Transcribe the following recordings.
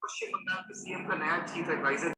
पश्चिम बंगाल के सीएम का नया चीफ एडवाइजर।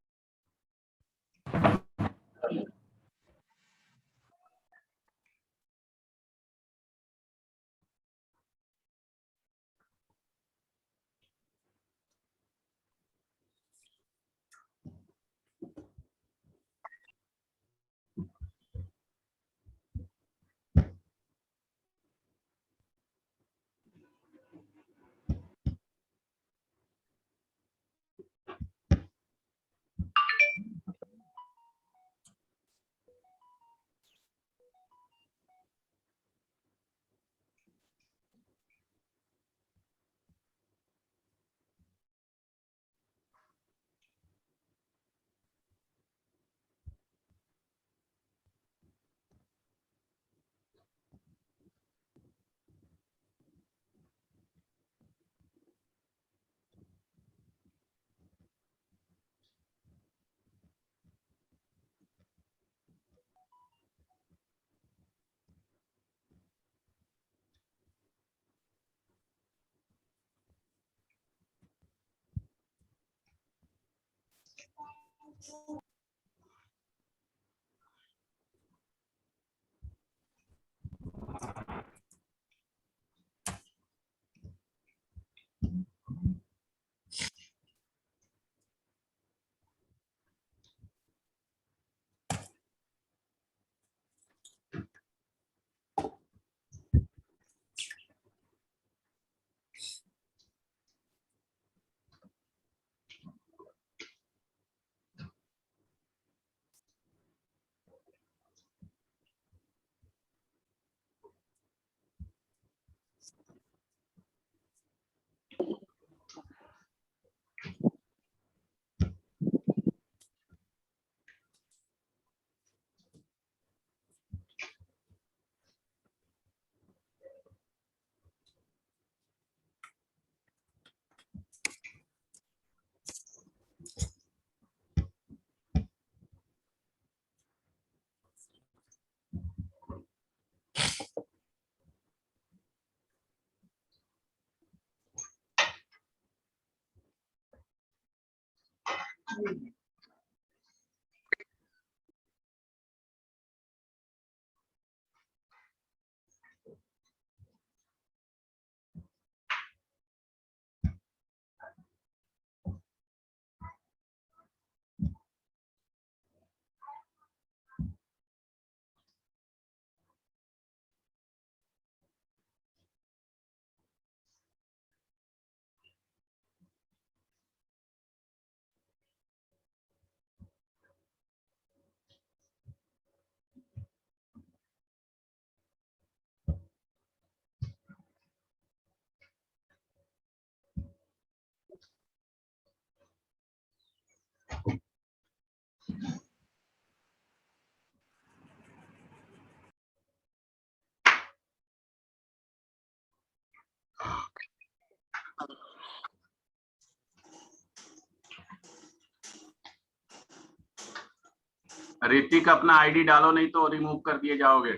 ऋतिक अपना आईडी डालो, नहीं तो रिमूव कर दिए जाओगे।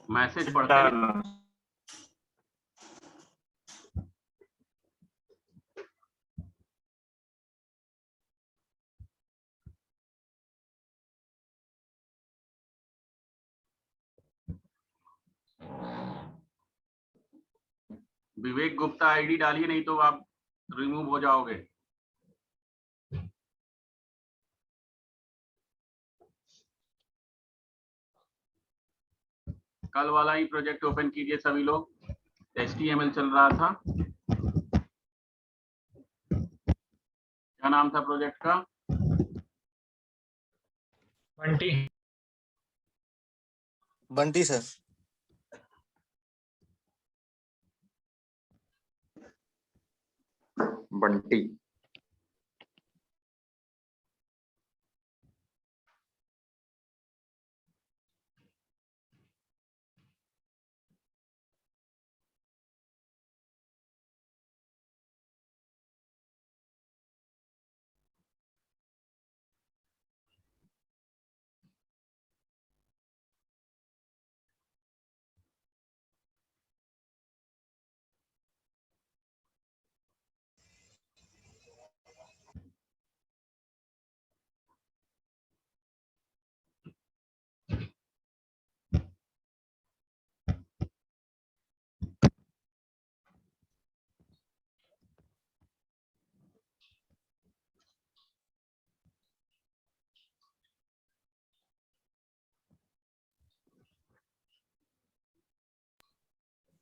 मैसेज पढ़ते विवेक गुप्ता आईडी डालिए, नहीं तो आप रिमूव हो जाओगे। कल वाला ही प्रोजेक्ट ओपन कीजिए सभी लोग। HTML चल रहा था। क्या नाम था प्रोजेक्ट का? बंटी। बंटी सर। बंटी।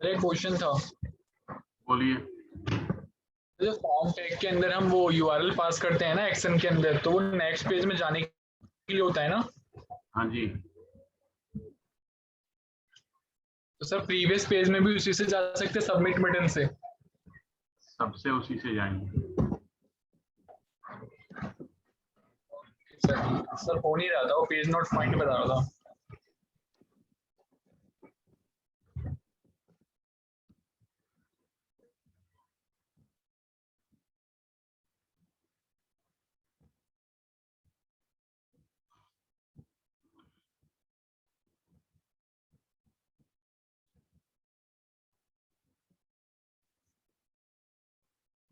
एक क्वेश्चन था, बोलिए। जो फॉर्म टैग के अंदर हम वो यूआरएल पास करते हैं ना एक्शन के अंदर, तो वो नेक्स्ट पेज में जाने के लिए होता है ना? हाँ जी, तो सर प्रीवियस पेज में भी उसी से जा सकते हैं, सबमिट बटन से? सबसे उसी से जाएंगे। सर हो नहीं रहा था, वो पेज नॉट फाइंड बता रहा था।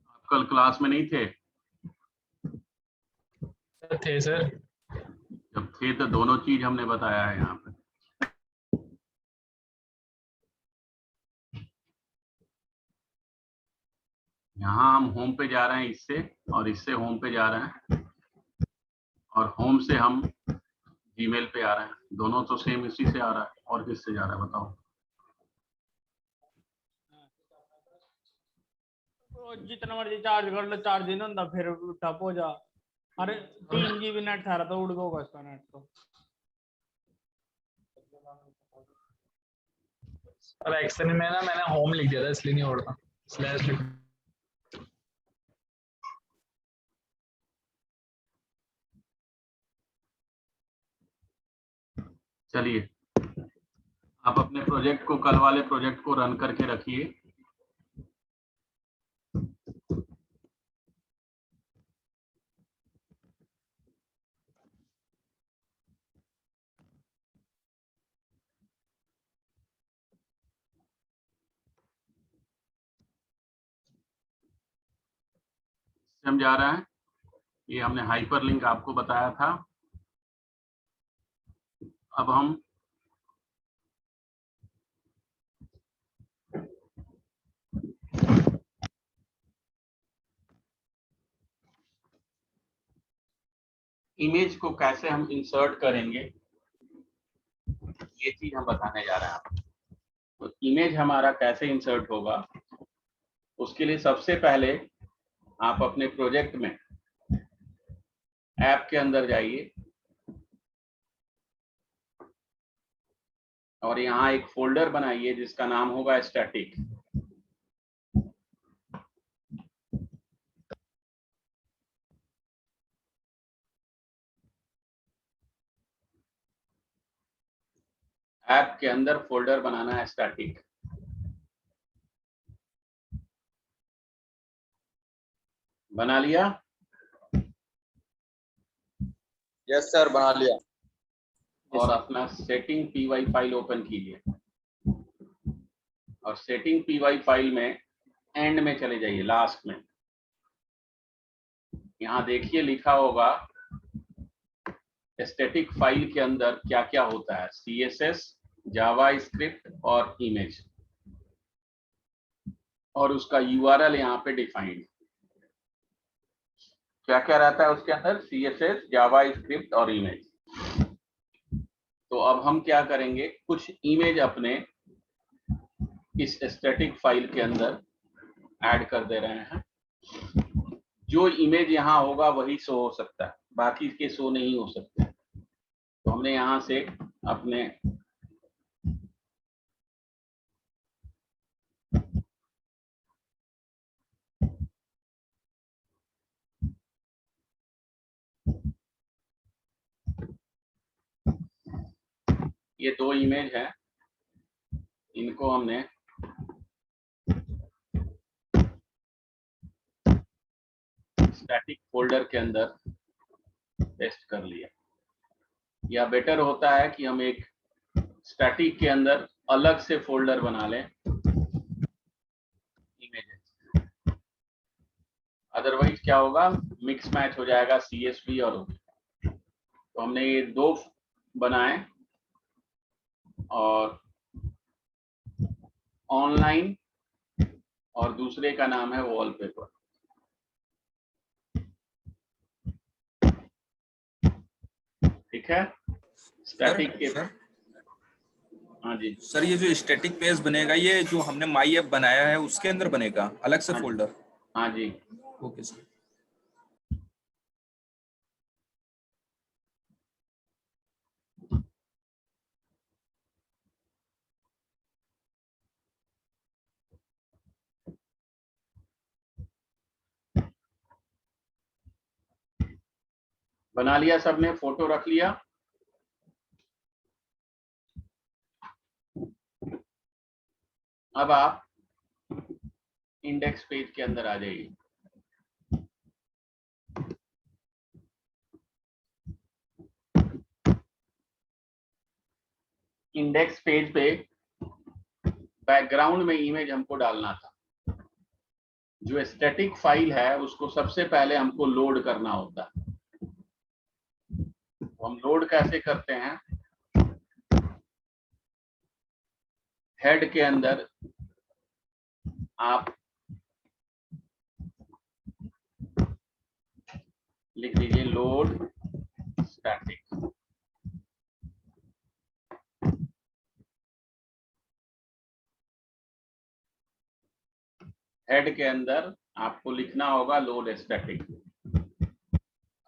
आप कल क्लास में नहीं थे? थे सर। जब थे तो दोनों चीज हमने बताया है यहाँ पे। यहाँ हम होम पे जा रहे हैं इससे, और इससे होम पे जा रहे हैं, और होम से हम जीमेल पे आ रहे हैं। दोनों तो सेम इसी से आ रहा है, और किससे जा रहा है बताओ? जितना मर्जी चार्ज कर लो, चार्ज ही नहीं होता, फिर ठप हो जा। अरे 3 GB नेट था तो उड़ गया उसका नेट तो। और एक्शन में ना मैंने होम लिख दिया था, इसलिए नहीं उड़ता, स्लैश लिख। चलिए, आप अपने प्रोजेक्ट को, कल वाले प्रोजेक्ट को रन करके रखिए। हम जा रहे हैं, ये हमने हाइपरलिंक आपको बताया था। अब हम इमेज को कैसे हम इंसर्ट करेंगे, ये चीज हम बताने जा रहे हैं आपको। तो इमेज हमारा कैसे इंसर्ट होगा, उसके लिए सबसे पहले आप अपने प्रोजेक्ट में ऐप के अंदर जाइए, और यहाँ एक फोल्डर बनाइए जिसका नाम होगा स्टैटिक। ऐप के अंदर फोल्डर बनाना है स्टैटिक। बना लिया? यस सर, बना लिया। और अपना सेटिंग py फाइल ओपन कीजिए, और सेटिंग py फाइल में एंड में चले जाइए, लास्ट में। यहाँ देखिए लिखा होगा स्टैटिक फाइल के अंदर क्या क्या होता है, CSS, जावास्क्रिप्ट और इमेज, और उसका URL यहाँ पे डिफाइंड। क्या क्या रहता है उसके अंदर? CSS, जावास्क्रिप्ट और इमेज। तो अब हम क्या करेंगे, कुछ इमेज अपने इस स्टैटिक फाइल के अंदर ऐड कर दे रहे हैं। जो इमेज यहाँ होगा वही शो हो सकता है, बाकी के शो नहीं हो सकते। तो हमने यहाँ से अपने ये 2 इमेज है, इनको हमने स्टैटिक फोल्डर के अंदर पेस्ट कर लिया। या बेटर होता है कि हम एक स्टैटिक के अंदर अलग से फोल्डर बना लें इमेजेस, अदरवाइज क्या होगा, मिक्स मैच हो जाएगा CSV और OBJ। तो हमने ये 2 बनाए, और ऑनलाइन और दूसरे का नाम है वॉलपेपर। ठीक है, स्टैटिक के हाँ जी। सर ये जो स्टैटिक पेज बनेगा ये जो हमने माई ऐप बनाया है उसके अंदर बनेगा अलग से हाँ जी। फोल्डर? हाँ जी। Okay sir. बना लिया सबने, फोटो रख लिया। अब आप इंडेक्स पेज के अंदर आ जाइए। इंडेक्स पेज पे बैकग्राउंड में इमेज हमको डालना था। जो स्टैटिक फाइल है उसको सबसे पहले हमको लोड करना होता है। तो हम लोड कैसे करते हैं? हेड के अंदर आप लिख दीजिए लोड स्टैटिक। हेड के अंदर आपको लिखना होगा लोड स्टैटिक।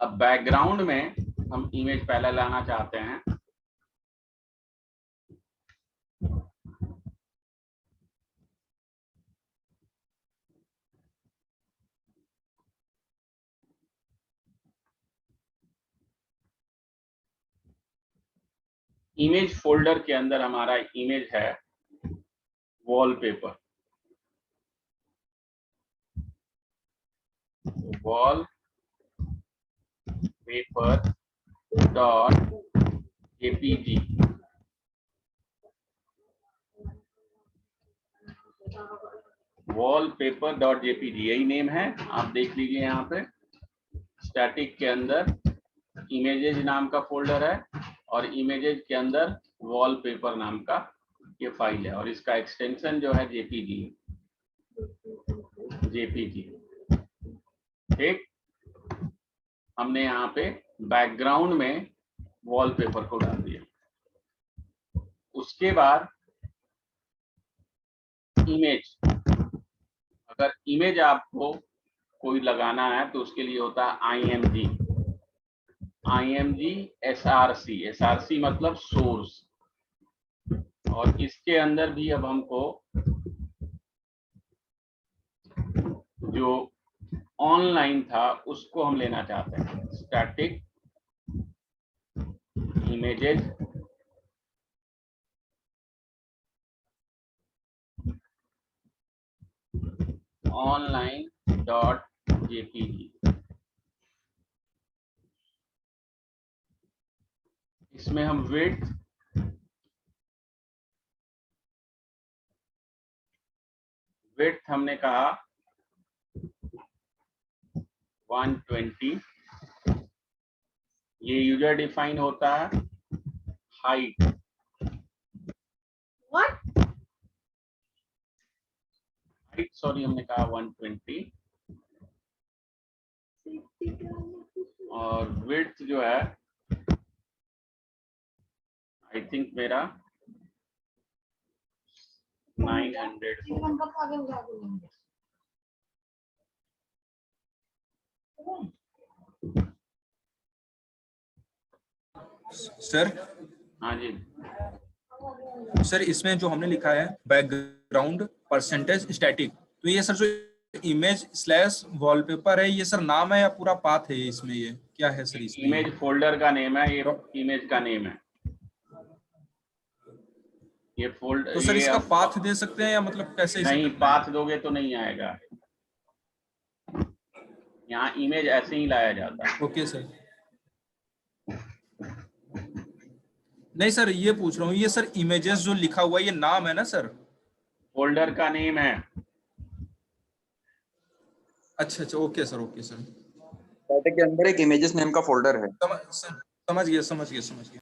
अब बैकग्राउंड में हम इमेज पहले लाना चाहते हैं। इमेज फोल्डर के अंदर हमारा इमेज है wallpaper. Wall paper dot JPG. Wallpaper dot JPG यही नेम है, आप देख लीजिए यहाँ पे। स्टैटिक के अंदर इमेजेस नाम का फोल्डर है और इमेजेस के अंदर वॉलपेपर नाम का ये फाइल है और इसका एक्सटेंशन जो है जेपीजी। जेपीजी ठीक। हमने यहाँ पे बैकग्राउंड में वॉलपेपर को डाल दिया। उसके बाद इमेज, अगर इमेज आपको कोई लगाना है तो उसके लिए होता है आईएमजी। IMG SRC. एसआरसी मतलब सोर्स। और इसके अंदर भी अब हमको जो ऑनलाइन था उसको हम लेना चाहते हैं। Static images online dot JPG. इसमें हम विड्थ हमने कहा 120। ये यूजर डिफाइन होता है। हाइट सॉरी हमने कहा 120 और विड्थ जो है आई थिंक मेरा 900। सर हाँ जी। सर इसमें जो हमने लिखा है बैकग्राउंड परसेंटेज स्टैटिक, तो ये सर जो इमेज स्लैश वॉलपेपर है ये सर नाम है या पूरा पाथ है इसमें? ये क्या है सर इसमें? इमेज फोल्डर का नेम है, ये इमेज का नेम है। ये फोल्डर तो सर ये इसका पाथ दे सकते हैं या मतलब कैसे इसे नहीं, करना है? पाथ दोगे तो नहीं आएगा। यहाँ इमेज ऐसे ही लाया जाता है। Okay sir. नहीं सर ये पूछ रहा हूँ, ये सर इमेजेस जो लिखा हुआ है ये नाम है ना सर? फोल्डर का नेम है। अच्छा अच्छा, okay sir, okay sir. Static के अंदर एक इमेजेस नेम का फोल्डर है। समझ गया समझ गया समझ गया।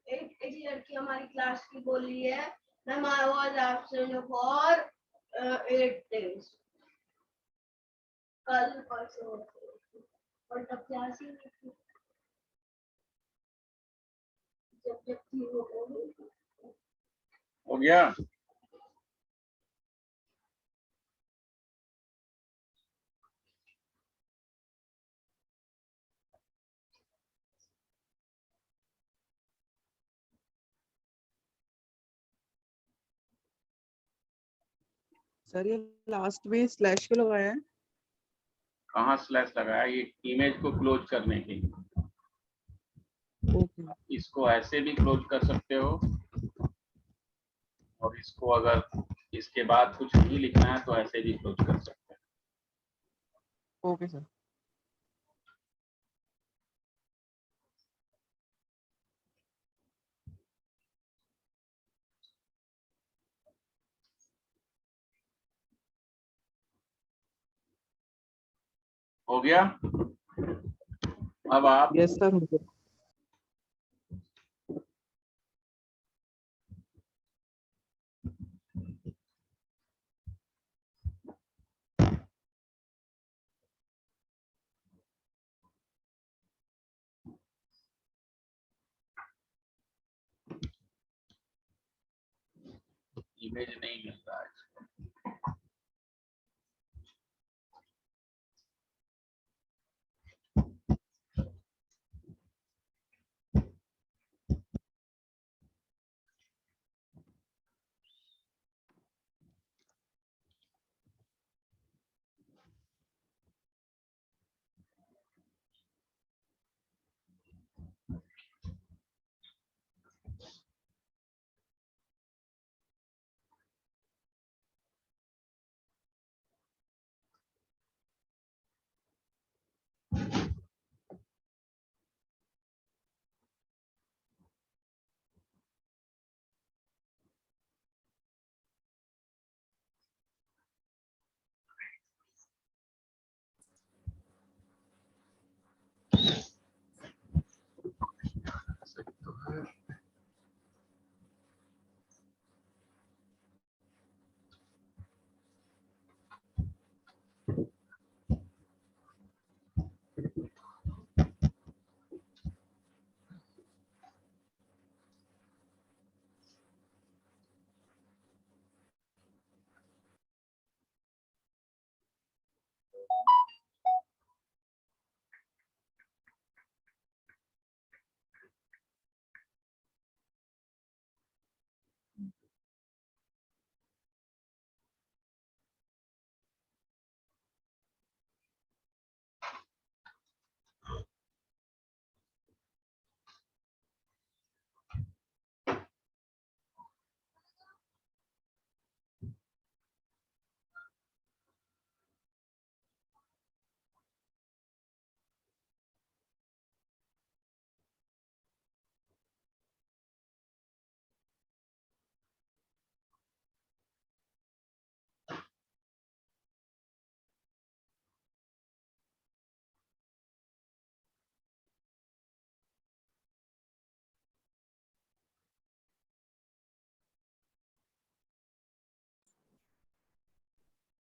एक एक लड़की हमारी क्लास की बोल रही है, ma'am I was absent for 8 days। कल परसों और तब क्लास ही नहीं थी। जब थी वो बोली। हो गया? सर ये लास्ट में स्लैश क्यों लगाया है? कहाँ स्लैश लगाया? ये इमेज को क्लोज करने के लिए। ओके। इसको ऐसे भी क्लोज कर सकते हो, और इसको अगर इसके बाद कुछ नहीं लिखना है तो ऐसे भी क्लोज कर सकते हैं। Okay sir. हो गया? अब आप यस सर। इमेज नहीं मिल रहा है इसको।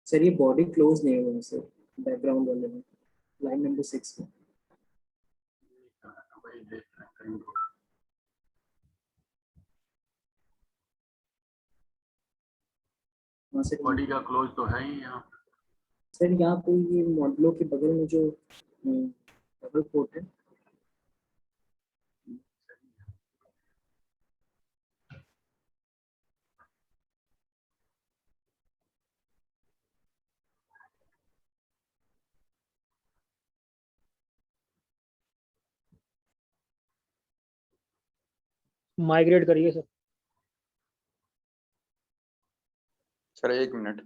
सर ये बॉडी क्लोज नहीं हुआ सर, बैकग्राउंड वाले में लाइन नंबर 6 में। वही देख रहे हैं। हाँ सर, बॉडी का क्लोज तो है ही यहाँ। सर यहाँ पे ये मॉडलों के बगल में जो डबल कोट है, माइग्रेट करिए सर। Sir 1 minute.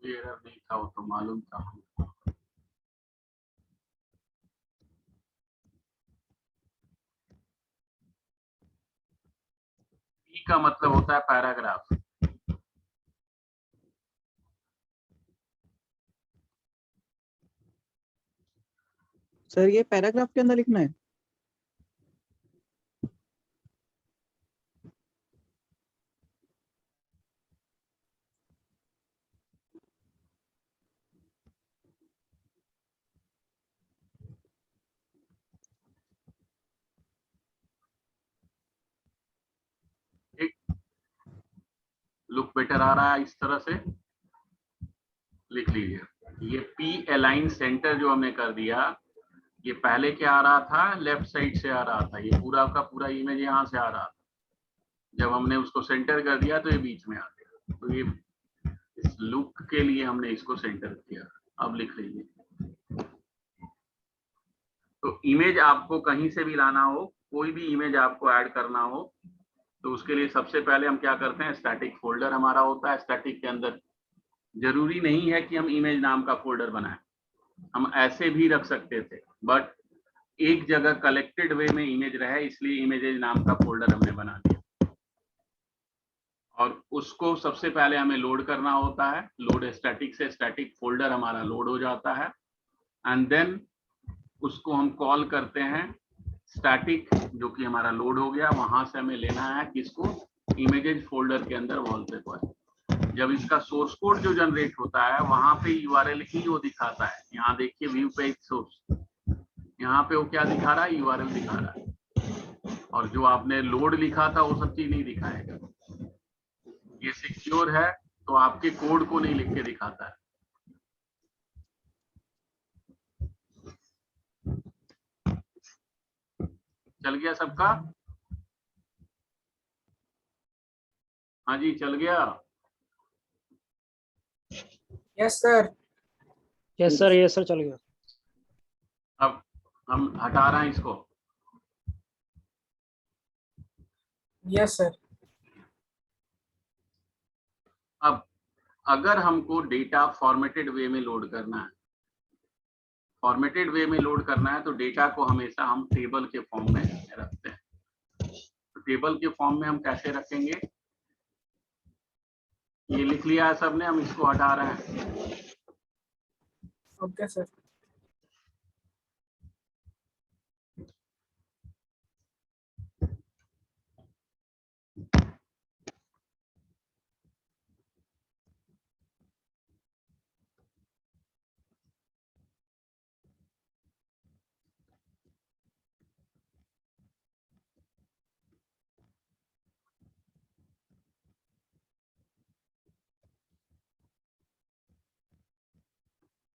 कोई एरर नहीं था, वो तो मालूम था। पी का मतलब होता है पैराग्राफ। सर ये पैराग्राफ के अंदर लिखना है? लुक बेटर आ रहा है, इस तरह से लिख लीजिए। ये पी अलाइन सेंटर जो हमने कर दिया, ये पहले क्या आ रहा था, लेफ्ट साइड से आ रहा था, ये पूरा का पूरा इमेज यहाँ से आ रहा था। जब हमने उसको सेंटर कर दिया तो ये बीच में आ गया। तो ये इस लुक के लिए हमने इसको सेंटर किया। अब लिख लीजिए। तो इमेज आपको कहीं से भी लाना हो, कोई भी इमेज आपको ऐड करना हो, तो उसके लिए सबसे पहले हम क्या करते हैं, स्टैटिक फोल्डर हमारा होता है। स्टैटिक के अंदर जरूरी नहीं है कि हम इमेज नाम का फोल्डर बनाएं, हम ऐसे भी रख सकते थे, बट एक जगह कलेक्टेड वे में इमेज रहे, इसलिए इमेजेस नाम का फोल्डर हमने बना दिया। और उसको सबसे पहले हमें लोड करना होता है। लोड स्टैटिक से स्टैटिक फोल्डर हमारा लोड हो जाता है, एंड देन उसको हम कॉल करते हैं स्टैटिक, जो कि हमारा लोड हो गया। वहां से हमें लेना है किसको, इमेजेस फोल्डर के अंदर वॉलपेपर। जब इसका सोर्स कोड जो जनरेट होता है, वहां पे यूआरएल ही वो दिखाता है। यहाँ देखिए व्यू पेज सोर्स, यहाँ पे वो क्या दिखा रहा है, यूआरएल दिखा रहा है। और जो आपने लोड लिखा था वो सब चीज नहीं दिखाएगा। ये सिक्योर है तो आपके कोड को नहीं लिख के दिखाता है। चल गया सबका? हाँ जी, चल गया। Yes sir. यस सर चल गया। अब हम हटा रहे हैं इसको। Yes sir. अब अगर हमको डेटा फॉर्मेटेड वे में लोड करना है, फॉर्मेटेड वे में लोड करना है, तो डेटा को हमेशा हम टेबल के फॉर्म में रखते हैं। तो टेबल के फॉर्म में हम कैसे रखेंगे, ये लिख लिया है सबने, हम इसको हटा रहे हैं। Okay sir.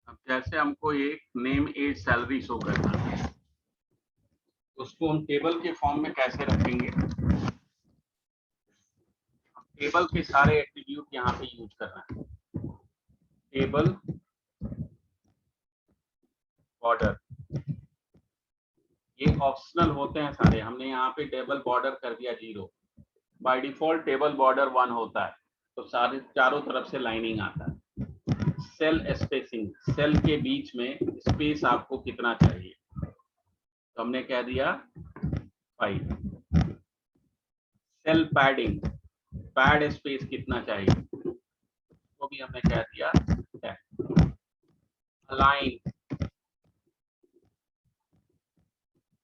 अब जैसे हमको एक नेम एज सैलरी शो करना है, उसको हम टेबल के फॉर्म में कैसे रखेंगे। टेबल के सारे एट्रीब्यूट यहाँ पे यूज करना है। टेबल बॉर्डर, ये ऑप्शनल होते हैं सारे। हमने यहाँ पे टेबल बॉर्डर कर दिया 0। बाय डिफॉल्ट टेबल बॉर्डर 1 होता है, तो सारे चारों तरफ से लाइनिंग आता है। सेल स्पेसिंग, सेल के बीच में स्पेस आपको कितना चाहिए, तो हमने कह दिया 5। सेल पैडिंग, पैड स्पेस कितना चाहिए, वो भी हमने कह दिया 10। अलाइन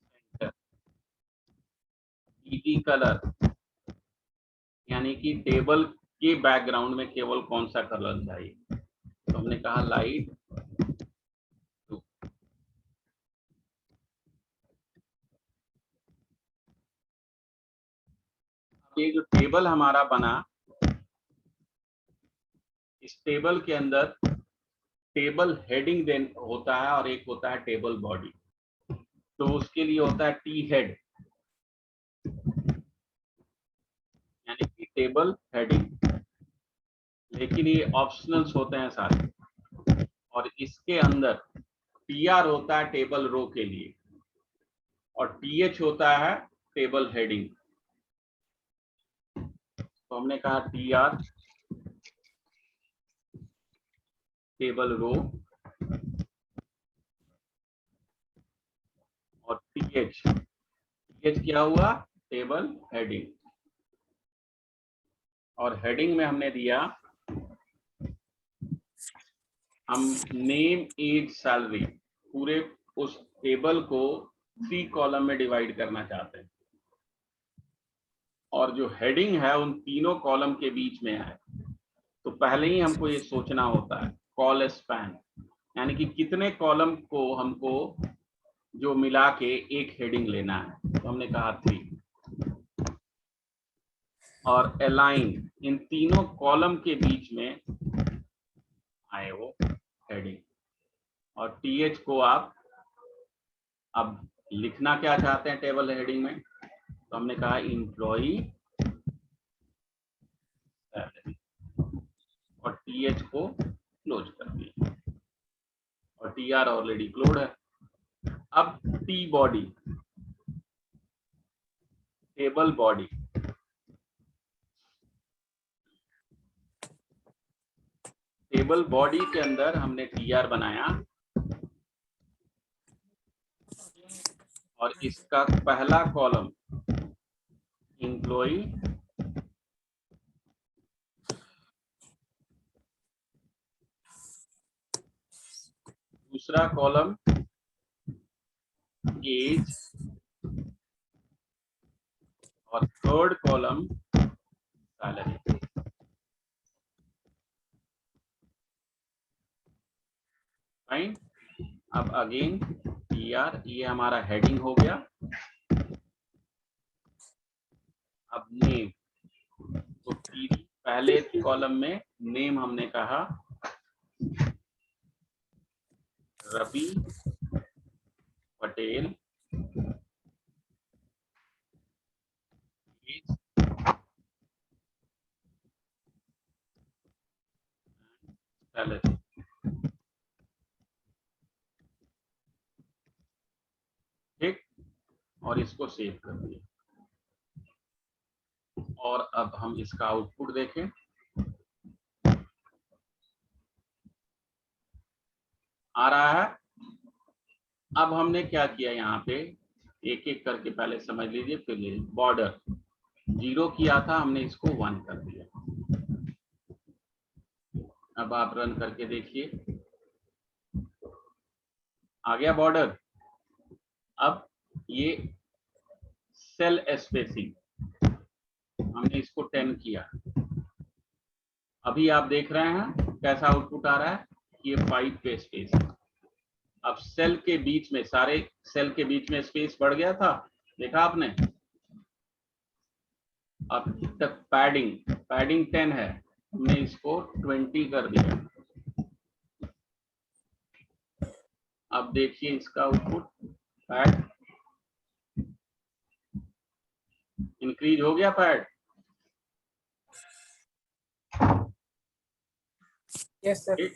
सेंटर, ईटी कलर, यानी कि टेबल के बैकग्राउंड में केवल कौन सा कलर चाहिए, तो हमने कहा लाइट ब्लू। ये जो टेबल हमारा बना, इस टेबल के अंदर टेबल हेडिंग देन होता है और एक होता है टेबल बॉडी। तो उसके लिए होता है टी हेड, यानी कि टेबल हेडिंग, लेकिन ये ऑप्शनल्स होते हैं सारे, और इसके अंदर टीआर होता है टेबल रो के लिए और टीएच होता है टेबल हेडिंग। तो हमने कहा टीआर टेबल रो और टीएच क्या हुआ, टेबल हेडिंग। और हेडिंग में हमने दिया हम नेम एज सैलरी, पूरे उस टेबल को 3 कॉलम में डिवाइड करना चाहते हैं और जो हेडिंग है उन तीनों कॉलम के बीच में है। तो पहले ही हमको ये सोचना होता है कॉल स्पैन, यानी कि कितने कॉलम को हमको जो मिला के एक हेडिंग लेना है। तो हमने कहा 3 और अलाइन, इन तीनों कॉलम के बीच में आए वो हेडिंग। और टीएच को आप अब लिखना क्या चाहते हैं टेबल हेडिंग में, तो हमने कहा एम्प्लॉई सैलरी और टीएच को क्लोज कर दिया और टीआर ऑलरेडी क्लोज है। अब T body, table body, table body के अंदर हमने टीआर बनाया और इसका पहला कॉलम एम्प्लॉई दूसरा कॉलम एज और थर्ड कॉलम सैलरी। फाइन। अब अगेन टीआर, ये हमारा हेडिंग हो गया। अब नेम, तो पहले कॉलम में नेम हमने कहा रवि पटेल, सैलरी। ठीक, और इसको सेव कर दिया। और अब हम इसका आउटपुट देखें। आ रहा है। अब हमने क्या किया, यहाँ पे एक एक करके पहले समझ लीजिए फिर लीजिए। बॉर्डर 0 किया था, हमने इसको 1 कर दिया। अब आप रन करके देखिए, आ गया बॉर्डर। अब ये सेल स्पेसिंग हमने इसको 10 किया। अभी आप देख रहे हैं कैसा आउटपुट आ रहा है, ये 5 पे स्पेस है। अब सेल के बीच में, सारे सेल के बीच में स्पेस बढ़ गया था, देखा आपने। अब तक पैडिंग 10 है, हमने इसको 20 कर दिया। अब देखिए इसका आउटपुट, पैड इंक्रीज हो गया, पैड। Yes sir.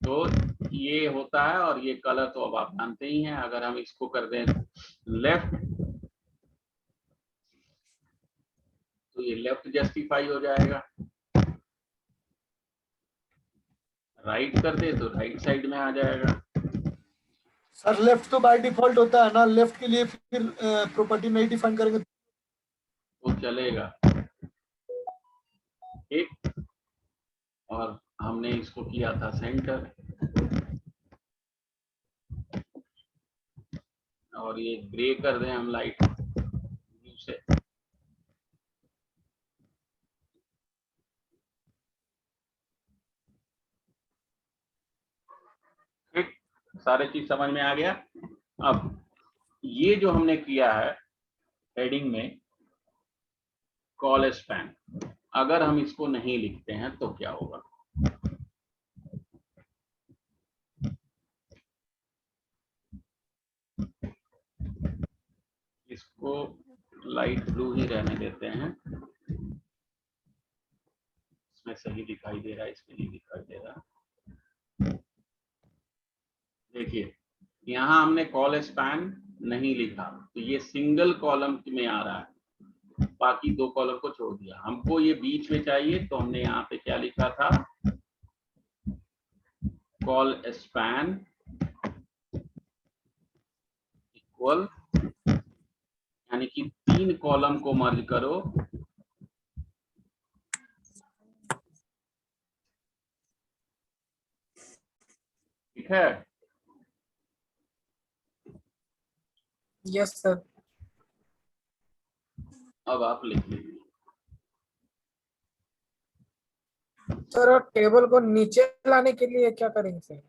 तो ये होता है। और ये कलर तो अब आप जानते ही हैं। अगर हम इसको कर दें लेफ्ट, तो ये लेफ्ट जस्टिफाई हो जाएगा। राइट कर दे तो राइट साइड में आ जाएगा। सर लेफ्ट तो बाय डिफॉल्ट होता है ना, लेफ्ट के लिए फिर प्रॉपर्टी नहीं डिफाइन करेंगे तो चलेगा। ठीक, और हमने इसको किया था सेंटर, और ये ग्रे कर दें हम लाइट ब्लू से। ठीक, सारे चीज समझ में आ गया। अब ये जो हमने किया है हेडिंग में कॉल स्पैन, अगर हम इसको नहीं लिखते हैं तो क्या होगा। इसको लाइट ब्लू ही रहने देते हैं। सही दिखाई दे रहा है, इसमें नहीं दिखाई दे रहा। देखिए यहाँ हमने कॉल स्पैन नहीं लिखा, तो ये सिंगल कॉलम में आ रहा है, बाकी दो कॉलम को छोड़ दिया। हमको ये बीच में चाहिए, तो हमने यहाँ पे क्या लिखा था, कॉल स्पैन इक्वल, यानी कि 3 कॉलम को मर्ज करो, ठीक है। Yes sir. अब आप लिख लीजिए। सर और टेबल को नीचे लाने के लिए क्या करेंगे सर?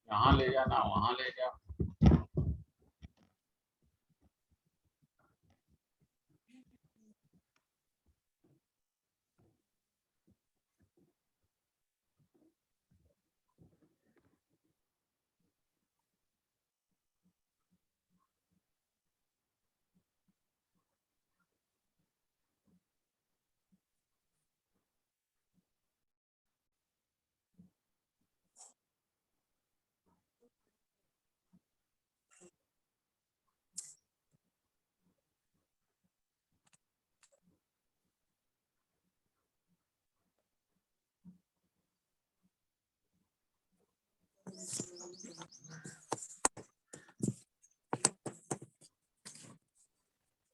यहाँ ले जाना, वहां ले जा।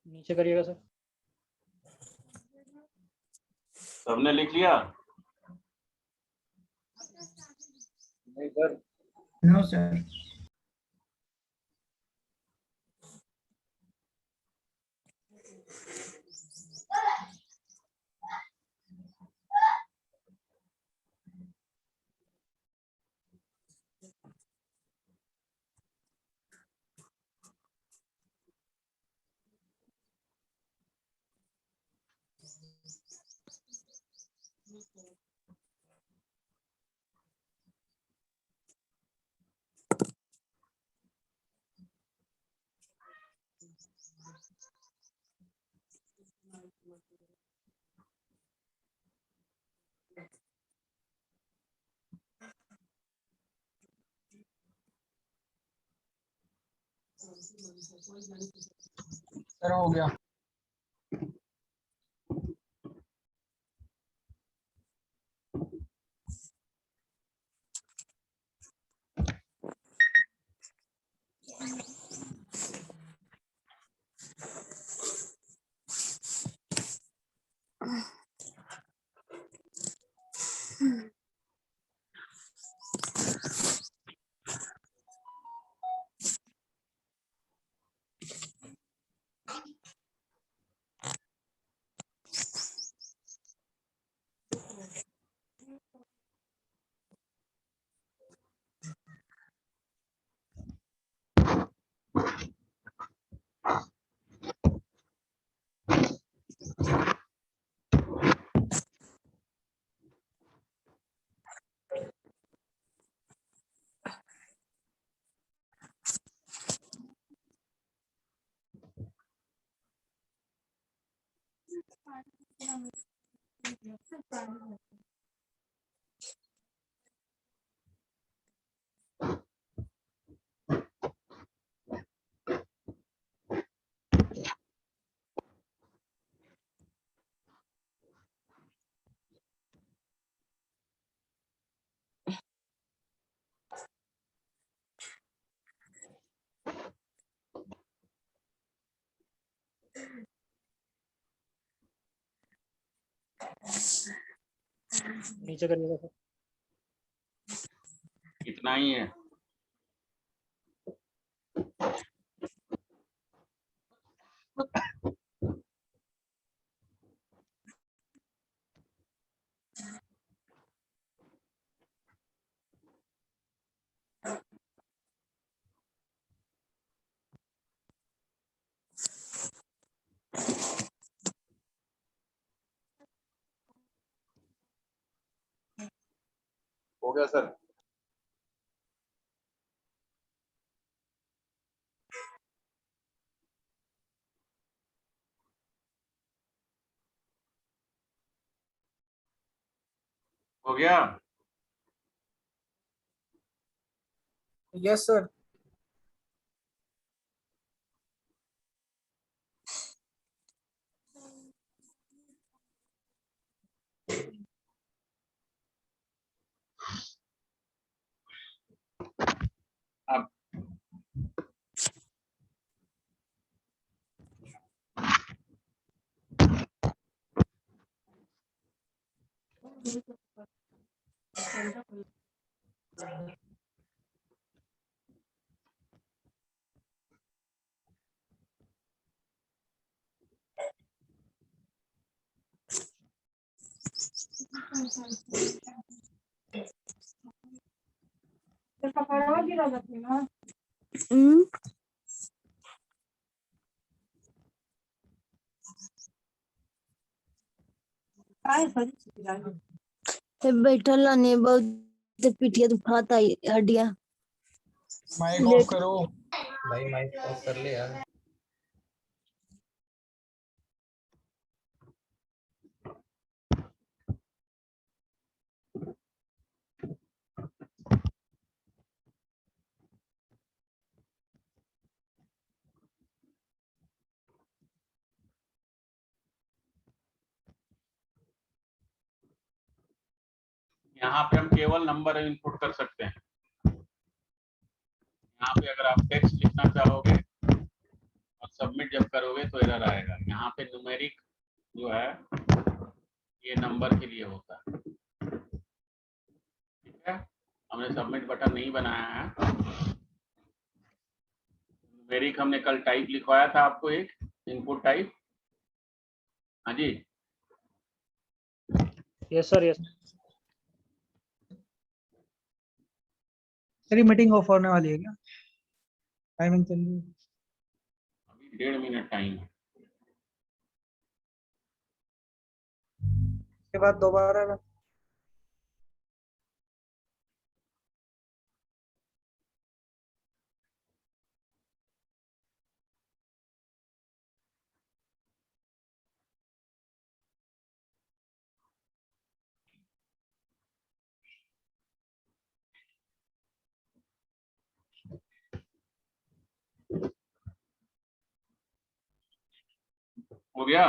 नीचे करिएगा सर। सबने लिख लिया? नहीं सर। No sir. सर हो गया। नीचे करिएगा सर। इतना ही है। हो गया सर। हो गया? Yes sir. अब बैठल नहीं बहुत पिटिया दुखाता हड्डियां। माइक ऑफ करो। भाई माइक ऑफ कर ले यार। यहाँ पे हम केवल नंबर इनपुट कर सकते हैं। यहाँ पे अगर आप टेक्स्ट लिखना चाहोगे और सबमिट जब करोगे तो एरर आएगा। यहाँ पे न्यूमेरिक जो है ये नंबर के लिए होता है। ठीक है, हमने सबमिट बटन नहीं बनाया है। न्यूमेरिक हमने कल टाइप लिखवाया था आपको, एक इनपुट टाइप। हाँ जी, yes sir yes. Sir meeting off होने वाली है क्या? टाइमिंग चल रही है। अभी 1.5 मिनट टाइम है। उसके बाद दोबारा हो गया?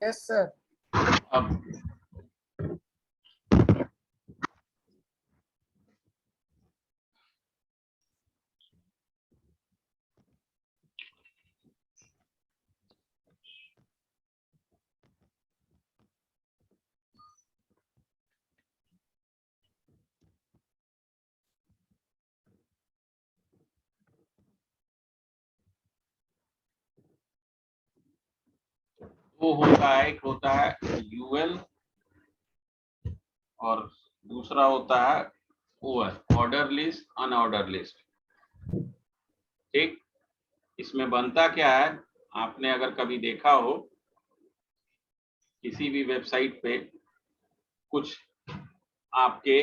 Yes sir. अब वो होता है, एक होता है यूएल और दूसरा होता है over, order list, unordered list. ठीक, इसमें बनता क्या है, आपने अगर कभी देखा हो किसी भी वेबसाइट पे कुछ आपके